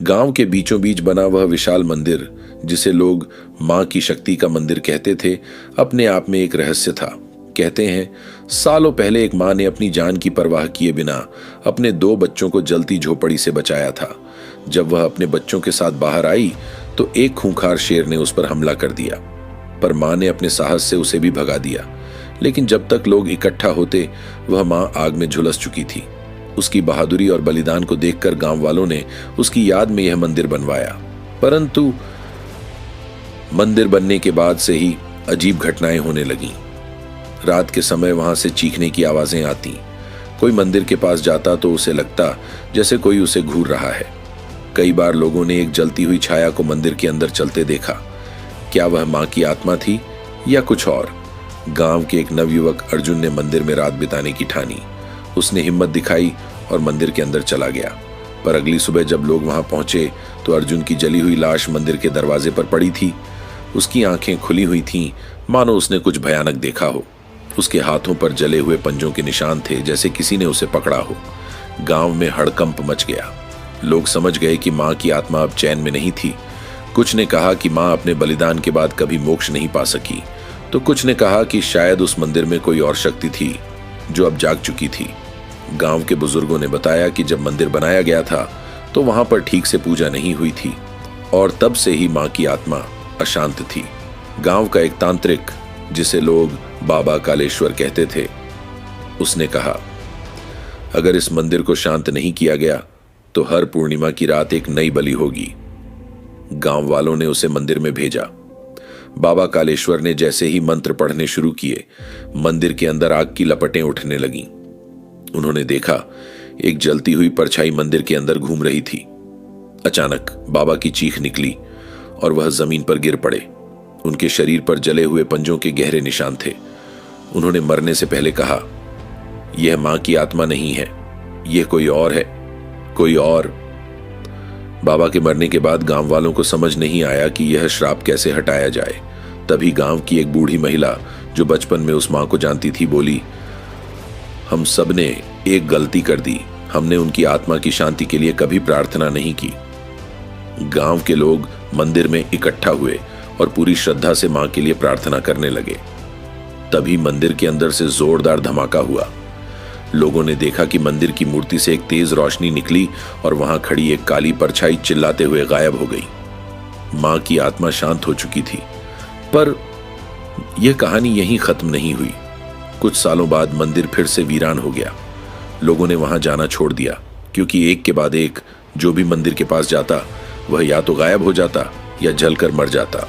गांव के बीचों बीच बना वह विशाल मंदिर, जिसे लोग मां की शक्ति का मंदिर कहते थे, अपने आप में एक रहस्य था। कहते हैं, सालों पहले एक मां ने अपनी जान की परवाह किए बिना अपने 2 बच्चों को जलती झोपड़ी से बचाया था। जब वह अपने बच्चों के साथ बाहर आई तो एक खूंखार शेर ने उस पर हमला कर दिया, पर मां ने अपने साहस से उसे भी भगा दिया। लेकिन जब तक लोग इकट्ठा होते, वह मां आग में झुलस चुकी थी। उसकी बहादुरी और बलिदान को देखकर गांव वालों ने उसकी याद में यह मंदिर बनवाया। परंतु मंदिर बनने के बाद से ही अजीब घटनाएं होने लगीं। रात के समय वहां से चीखने की आवाजें आती। कोई मंदिर के पास जाता तो उसे लगता जैसे कोई उसे घूर रहा है। कई बार लोगों ने एक जलती हुई छाया को मंदिर के अंदर चलते देखा। क्या वह मां की आत्मा थी या कुछ और? गांव के एक नवयुवक अर्जुन ने मंदिर में रात बिताने की ठानी। उसने हिम्मत दिखाई और मंदिर के अंदर चला गया। पर अगली सुबह जब लोग वहां पहुंचे तो अर्जुन की जली हुई लाश मंदिर के दरवाजे पर पड़ी थी। उसकी आंखें खुली हुई थीं, मानो उसने कुछ भयानक देखा हो। उसके हाथों पर जले हुए पंजों के निशान थे, जैसे किसी ने उसे पकड़ा हो। गांव में हड़कंप मच गया। लोग समझ गए कि मां की आत्मा अब चैन में नहीं थी। कुछ ने कहा कि मां अपने बलिदान के बाद कभी मोक्ष नहीं पा सकी, तो कुछ ने कहा कि शायद उस मंदिर में कोई और शक्ति थी जो अब जाग चुकी थी। गांव के बुजुर्गों ने बताया कि जब मंदिर बनाया गया था तो वहां पर ठीक से पूजा नहीं हुई थी और तब से ही मां की आत्मा अशांत थी। गांव का एक तांत्रिक, जिसे लोग बाबा कालेश्वर कहते थे, उसने कहा, अगर इस मंदिर को शांत नहीं किया गया तो हर पूर्णिमा की रात एक नई बलि होगी। गांव वालों ने उसे मंदिर में भेजा। बाबा कालेश्वर ने जैसे ही मंत्र पढ़ने शुरू किए, मंदिर के अंदर आग की लपटें उठने लगीं। उन्होंने देखा एक जलती हुई परछाई मंदिर के अंदर घूम रही थी। अचानक बाबा की चीख निकली और वह जमीन पर गिर पड़े। उनके शरीर पर जले हुए पंजों के गहरे निशान थे। उन्होंने मरने से पहले कहा, यह मां की आत्मा नहीं है, यह कोई और है, कोई और। बाबा के मरने के बाद गांव वालों को समझ नहीं आया कि यह श्राप कैसे हटाया जाए। तभी गांव की एक बूढ़ी महिला, जो बचपन में उस मां को जानती थी, बोली, हम सब ने एक गलती कर दी। हमने उनकी आत्मा की शांति के लिए कभी प्रार्थना नहीं की। गांव के लोग मंदिर में इकट्ठा हुए और पूरी श्रद्धा से मां के लिए प्रार्थना करने लगे। तभी मंदिर के अंदर से जोरदार धमाका हुआ। लोगों ने देखा कि मंदिर की मूर्ति से एक तेज रोशनी निकली और वहां खड़ी एक काली परछाई चिल्लाते हुए गायब हो गई। मां की आत्मा शांत हो चुकी थी। पर यह कहानी यहीं खत्म नहीं हुई। कुछ सालों बाद मंदिर फिर से वीरान हो गया। लोगों ने वहां जाना छोड़ दिया, क्योंकि एक के बाद एक जो भी मंदिर के पास जाता, वह या तो गायब हो जाता या जलकर मर जाता।